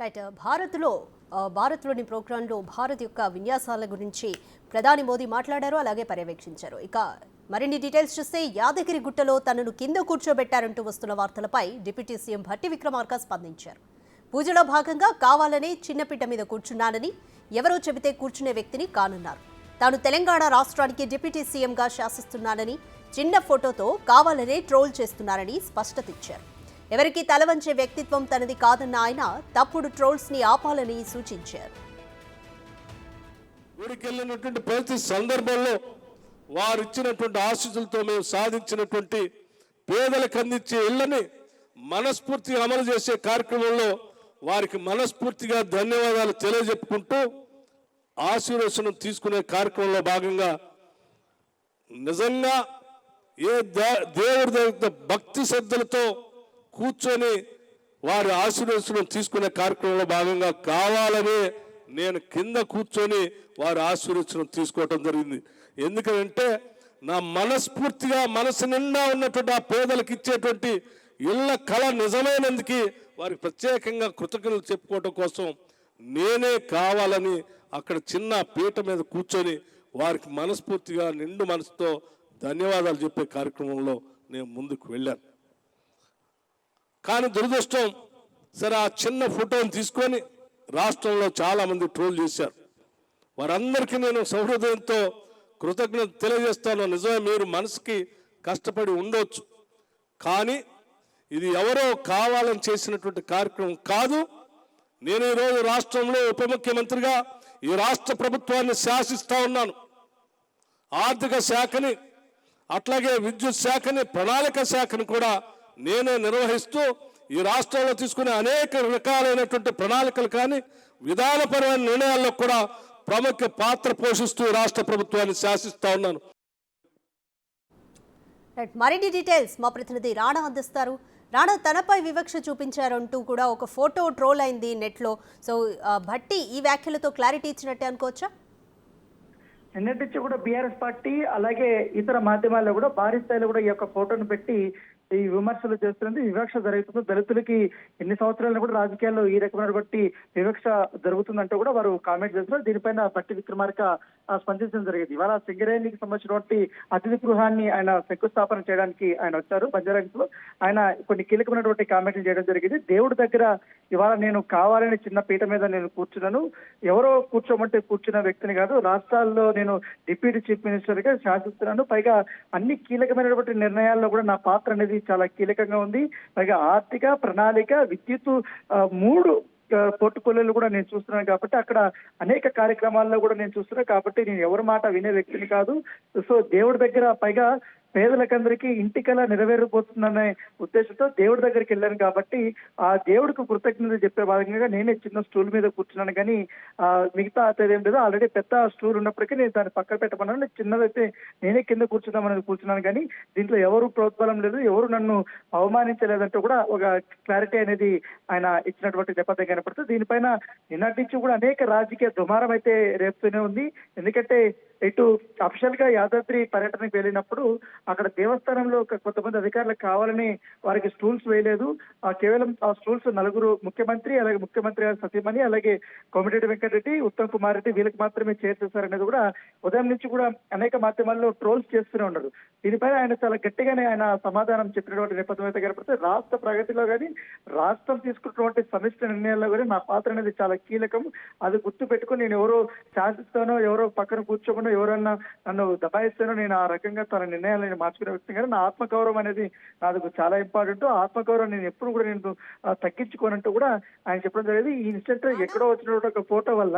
Right భారత్లోని ప్రోగ్రాంలో భారత్ యొక్క విన్యాసాల గురించి ప్రధాని మోదీ మాట్లాడారు, అలాగే పర్యవేక్షించారు. ఇక మరిన్ని డీటెయిల్స్ చూస్తే యాదగిరి గుట్టలో తనను కింద కూర్చోబెట్టారంటూ వస్తున్న వార్తలపై డిప్యూటీ సీఎం భట్టి విక్రమార్క స్పందించారు. పూజలో భాగంగా కావాలనే చిన్నపిట్ట మీద కూర్చున్నానని, ఎవరో చెబితే కూర్చునే వ్యక్తిని కానన్నారు. తాను తెలంగాణ రాష్ట్రానికి డిప్యూటీ సీఎంగా శాసిస్తున్నానని, చిన్న ఫోటోతో కావాలనే ట్రోల్ చేస్తున్నారని స్పష్టత ఇచ్చారు. ఎవరికి తలవంచే వ్యక్తిత్వం తనది కాదన్న ఆయన తప్పుడు ట్రోల్స్ ని ఆపాలని సూచించారు. ఊరికెళ్ళినటువంటి ప్రతి సందర్భంలో వారు ఇచ్చినటువంటి ఆశీస్సులతో మేము సాధించినటువంటి పేదలకు అందించే ఇళ్లని మనస్ఫూర్తిగా అమలు చేసే కార్యక్రమంలో వారికి మనస్ఫూర్తిగా ధన్యవాదాలు తెలియజెప్పుకుంటూ ఆశీర్వచనం తీసుకునే కార్యక్రమంలో భాగంగా నిజంగా ఏ దేవుడి దగ్గర భక్తి శ్రద్ధలతో కూర్చొని వారి ఆశీర్వచనం తీసుకునే కార్యక్రమంలో భాగంగా కావాలని నేను కింద కూర్చొని వారి ఆశీర్వచనం తీసుకోవటం జరిగింది. ఎందుకంటే నా మనస్ఫూర్తిగా మనసు నిండా ఉన్నటువంటి ఆ పేదలకు ఇచ్చేటువంటి ఇళ్ల కళ నిజమైనందుకు వారికి ప్రత్యేకంగా కృతజ్ఞతలు చెప్పుకోవటం కోసం నేనే కావాలని అక్కడ చిన్న పీట మీద కూర్చొని వారికి మనస్ఫూర్తిగా నిండు మనసుతో ధన్యవాదాలు చెప్పే కార్యక్రమంలో నేను ముందుకు వెళ్ళాను. కానీ దురదృష్టం, సరే ఆ చిన్న ఫోటోని తీసుకొని రాష్ట్రంలో చాలామంది ట్రోల్ చేశారు. వారందరికీ నేను సౌహృదయంతో కృతజ్ఞత తెలియజేస్తాను. నిజమే, మీరు మనసుకి కష్టపడి ఉండవచ్చు, కానీ ఇది ఎవరో కావాలని చేసినటువంటి కార్యక్రమం కాదు. నేను ఈరోజు రాష్ట్రంలో ఉప ముఖ్యమంత్రిగా ఈ రాష్ట్ర ప్రభుత్వాన్ని శాసిస్తూ ఉన్నాను. ఆర్థిక శాఖని, అట్లాగే విద్యుత్ శాఖని, ప్రణాళిక శాఖని కూడా నేనే నిర్వహిస్తూ ఈ రాష్ట్రంలో తీసుకునే అనేక రకాలైనటువంటి ప్రణాళికలు కానీ విధానపరమైన నిర్ణయాల్లో కూడా ప్రముఖ పాత్ర పోషిస్తూ రాష్ట్ర ప్రభుత్వాన్ని శాసిస్తూ ఉన్నాను. మరిన్ని డీటెయిల్స్ మా ప్రతినిధి రాణా అందిస్తారు. రాణా, తనపై వివక్ష చూపించారంటూ కూడా ఒక ఫోటో ట్రోల్ అయింది నెట్లో. సో భట్టి ఈ వ్యాఖ్యలతో క్లారిటీ ఇచ్చినట్టే అనుకోవచ్చా? నిన్నటి నుంచి కూడా బీఆర్ఎస్ పార్టీ అలాగే ఇతర మాధ్యమాల్లో కూడా భారీ స్థాయిలో కూడా ఈ యొక్క ఫోటోను పెట్టి ఈ విమర్శలు చేస్తుంది. వివక్ష జరుగుతుంది, దళితులకి ఎన్ని సంవత్సరాలను కూడా రాజకీయాల్లో ఈ రకమైనటువంటి వివక్ష జరుగుతుందంటూ కూడా వారు కామెంట్ చేస్తున్నారు. దీనిపైన భట్టి విక్రమార్క స్పందించడం జరిగింది. ఇవాళ సింగరేణికి సంబంధించినటువంటి అతిథి గృహాన్ని ఆయన శంకుస్థాపన చేయడానికి ఆయన వచ్చారు. బంజారాహిల్స్ లో ఆయన కొన్ని కీలకమైనటువంటి కామెంట్లు చేయడం జరిగింది. దేవుడి దగ్గర ఇవాళ నేను కావాలని చిన్న పీట మీద నేను కూర్చున్నాను, ఎవరో కూర్చోమంటే కూర్చున్న వ్యక్తిని కాదు, రాష్ట్రాల్లో నేను డిప్యూటీ చీఫ్ మినిస్టర్ గా శాసిస్తున్నాను, పైగా అన్ని కీలకమైనటువంటి నిర్ణయాల్లో కూడా నా పాత్ర అనేది చాలా కీలకంగా ఉంది, పైగా ఆర్థిక, ప్రణాళిక, విద్యుత్ మూడు పోర్టుకోలియోలు కూడా నేను చూస్తున్నాను కాబట్టి అక్కడ అనేక కార్యక్రమాల్లో కూడా నేను చూస్తున్నాను కాబట్టి నేను ఎవరి మాట వినే వ్యక్తిని కాదు. సో దేవుడి దగ్గర పైగా పేదలకందరికీ ఇంటికలా నెరవేరబోతుందనే ఉద్దేశంతో దేవుడి దగ్గరికి వెళ్ళాను కాబట్టి ఆ దేవుడికి కృతజ్ఞత చెప్పే భాగంగా నేనే చిన్న స్టూల్ మీద కూర్చున్నాను, కానీ మిగతా అతేదేం లేదు. ఆల్రెడీ పెద్ద స్టూల్ ఉన్నప్పటికీ నేను దాన్ని పక్కన పెట్టమన్నాను, చిన్నదైతే నేనే కింద కూర్చున్నామని కూర్చున్నాను, కానీ దీంట్లో ఎవరు ప్రోత్బలం లేదు, ఎవరు నన్ను అవమానించలేదంటూ కూడా ఒక క్లారిటీ అనేది ఆయన ఇచ్చినటువంటి నేపథ్యం కనపడుతుంది. దీనిపైన నిన్నటి నుంచి కూడా అనేక రాజకీయ దుమారం అయితే రేపుతూనే ఉంది. ఎందుకంటే ఇటు అఫిషియల్ గా యాదాద్రి పర్యటనకు వెళ్ళినప్పుడు అక్కడ దేవస్థానంలో కొంతమంది అధికారులకు కావాలని వారికి స్టూల్స్ వేయలేదు. కేవలం ఆ స్టూల్స్ నలుగురు ముఖ్యమంత్రి, అలాగే ముఖ్యమంత్రి గారి సతీమణి, అలాగే కోమటిరెడ్డి వెంకటరెడ్డి, ఉత్తమ్ కుమార్ రెడ్డి వీళ్ళకి మాత్రమే చేసేసారనేది కూడా ఉదయం నుంచి కూడా అనేక మాధ్యమాల్లో ట్రోల్స్ చేస్తూనే ఉన్నారు. దీనిపైన ఆయన చాలా గట్టిగానే ఆయన సమాధానం చెప్పినటువంటి నేపథ్యం అయితే కనపడితే రాష్ట్ర ప్రగతిలో కానీ రాష్ట్రం తీసుకున్నటువంటి సమిష్టి నిర్ణయాల్లో కానీ నా పాత్ర అనేది చాలా కీలకం, అది గుర్తు పెట్టుకుని నేను ఎవరో శాసిస్తానో, ఎవరో పక్కన కూర్చోకుండా ఎవరన్నా నన్ను దబాయిస్తానో నేను ఆ రకంగా తన నిర్ణయాలను మార్చుకునే వ్యక్తి కానీ నా ఆత్మగౌరవం అనేది నాకు చాలా ఇంపార్టెంట్. ఆత్మగౌరవం నేను ఎప్పుడు కూడా నేను తగ్గించుకోనంటూ కూడా ఆయన చెప్పడం జరిగింది. ఈ ఇన్సిడెంట్ ఎక్కడో వచ్చినటువంటి ఒక ఫోటో వల్ల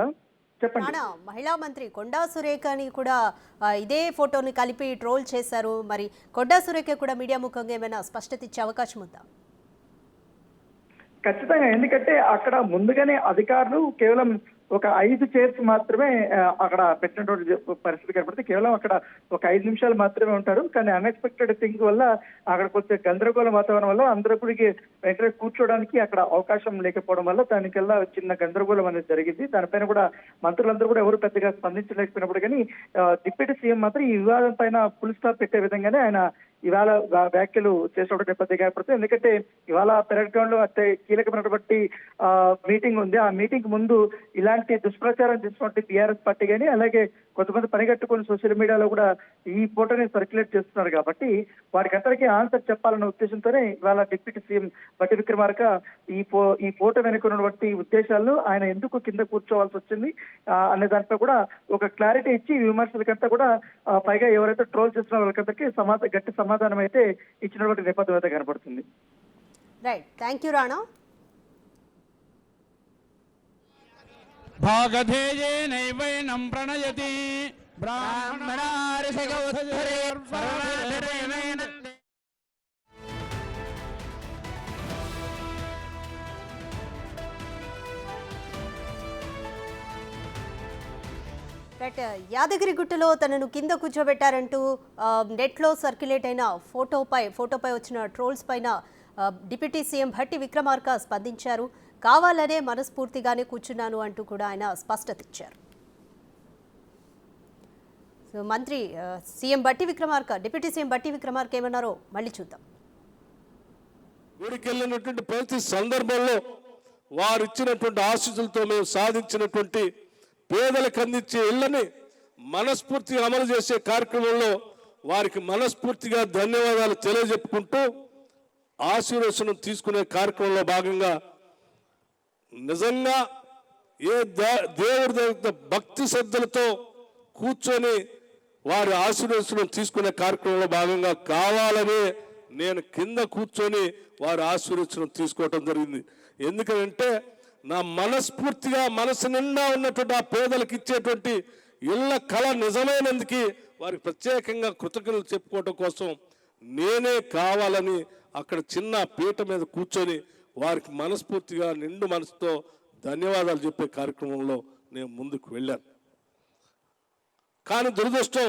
చెప్పండి. మహిళా మంత్రి కొండా సురేఖని కూడా ఇదే ఫోటోని కలిపి ట్రోల్ చేశారు. మరి కొండా సురేఖ కూడా మీడియా ముఖంగా ఏమైనా స్పష్టత ఇచ్చే అవకాశం ఉందా? ఖచ్చితంగా, ఎందుకంటే అక్కడ ముందుగానే అధికారులు కేవలం ఒక 5 చైర్స్ మాత్రమే అక్కడ పెట్టినటువంటి పరిస్థితి కనపడితే కేవలం అక్కడ ఒక 5 నిమిషాలు మాత్రమే ఉంటారు. కానీ అన్ఎక్స్పెక్టెడ్ థింగ్ వల్ల అక్కడ కొంచెం గందరగోళ వాతావరణం వల్ల అందరికీ వెంటనే కూర్చోడానికి అక్కడ అవకాశం లేకపోవడం వల్ల దానికల్లా చిన్న గందరగోళం అనేది జరిగింది. దానిపైన కూడా మంత్రులందరూ కూడా ఎవరు పెద్దగా స్పందించలేకపోయినప్పుడు కానీ డిప్యూటీ సీఎం మాత్రం ఈ వివాదం పైన ఫుల్ స్టాప్ పెట్టే విధంగానే ఆయన ఇవాళ వ్యాఖ్యలు చేసినటువంటి నేపథ్యం ఏర్పడుతుంది. ఎందుకంటే ఇవాళ పెరేడ్ గ్రౌండ్ లో అతి కీలకమైనటువంటి మీటింగ్ ఉంది. ఆ మీటింగ్ ముందు ఇలాంటి దుష్ప్రచారం చేసినటువంటి బీఆర్ఎస్ పార్టీ కానీ అలాగే కొంతమంది పనిగట్టుకుని సోషల్ మీడియాలో కూడా ఈ ఫోటోని సర్క్యులేట్ చేస్తున్నారు కాబట్టి వారికి అందరికీ ఆన్సర్ చెప్పాలన్న ఉద్దేశంతోనే ఇవాళ డిప్యూటీ సీఎం బట్టి విక్రమార్క ఈ ఫోటో వెనుకున్నటువంటి ఉద్దేశాలను ఆయన ఎందుకు కింద కూర్చోవాల్సి వచ్చింది అనే దానిపై కూడా ఒక క్లారిటీ ఇచ్చి విమర్శలకంతా కూడా పైగా ఎవరైతే ట్రోల్ చేస్తున్న వాళ్ళకందరికీ గట్టి సమాధానం అయితే ఇచ్చినటువంటి నేపథ్యం అయితే కనబడుతుంది. Right, thank you Rana. భాగధేయేనైవైనం ప్రణయతి బ్రాహ్మణారిషగౌధరే రైట్, యాదగిరిగుట్టలో తనను కింద కూర్చోబెట్టారంటూ నెట్లో సర్క్యులేట్ అయిన ఫోటోపై వచ్చిన ట్రోల్స్ పైన డిప్యూటీ సీఎం భట్టి విక్రమార్క స్పందించారు. కావాలనే మనస్ఫూర్తిగానే కూర్చున్నాను అంటూ కూడా ఆయన స్పష్టత ఇచ్చారు. సో మంత్రి సీఎం బట్టి విక్రమార్క, డిప్యూటీ సీఎం బట్టి విక్రమార్క ఏమన్నారో మళ్ళీ చూద్దాం. ఊరికెళ్ళినటువంటి ప్రతి సందర్భంలో వారు ఇచ్చినటువంటి ఆశీస్సులతో మేము సాధించినటువంటి పేదలకు అందించే ఇళ్లని మనస్ఫూర్తిగా అమలు చేసే కార్యక్రమంలో వారికి మనస్ఫూర్తిగా ధన్యవాదాలు తెలియజెప్పుకుంటూ ఆశీర్వచనం తీసుకునే కార్యక్రమంలో భాగంగా నిజంగా ఏ దేవుడి దగ్గర భక్తి శ్రద్ధలతో కూర్చొని వారి ఆశీర్వచనం తీసుకునే కార్యక్రమంలో భాగంగా కావాలని నేను కింద కూర్చొని వారి ఆశీర్వచనం తీసుకోవటం జరిగింది. ఎందుకంటే నా మనస్ఫూర్తిగా మనసు నిండా ఉన్నటువంటి ఆ పేదలకు ఇచ్చేటువంటి ఇళ్ల కళ నిజమైనందుకు వారికి ప్రత్యేకంగా కృతజ్ఞతలు చెప్పుకోవటం కోసం నేనే కావాలని అక్కడ చిన్న పీట మీద కూర్చొని వారికి మనస్ఫూర్తిగా నిండు మనసుతో ధన్యవాదాలు చెప్పే కార్యక్రమంలో నేను ముందుకు వెళ్ళాను. కానీ దురదృష్టం,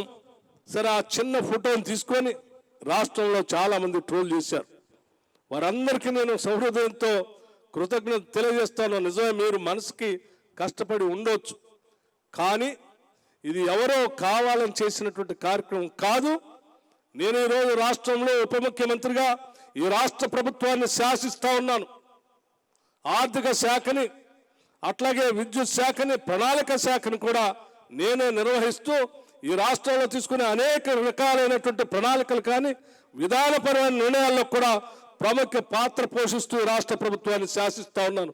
సరే ఆ చిన్న ఫోటోని తీసుకొని రాష్ట్రంలో చాలామంది ట్రోల్ చేశారు. వారందరికీ నేను సౌహృదయంతో కృతజ్ఞత తెలియజేస్తాను. నిజమే, మీరు మనసుకి కష్టపడి ఉండవచ్చు, కానీ ఇది ఎవరో కావాలని చేసినటువంటి కార్యక్రమం కాదు. నేను ఈరోజు రాష్ట్రంలో ఉప ముఖ్యమంత్రిగా ఈ రాష్ట్ర ప్రభుత్వాన్ని శాసిస్తా ఉన్నాను. ఆర్థిక శాఖని అట్లాగే విద్యుత్ శాఖని ప్రణాళిక శాఖని కూడా నేనే నిర్వహిస్తూ ఈ రాష్ట్రంలో తీసుకునే అనేక రకాలైనటువంటి ప్రణాళికలు కానీ విధానపరమైన నిర్ణయాల్లో కూడా ప్రముఖ పాత్ర పోషిస్తూ రాష్ట్ర ప్రభుత్వాన్ని శాసిస్తా ఉన్నాను.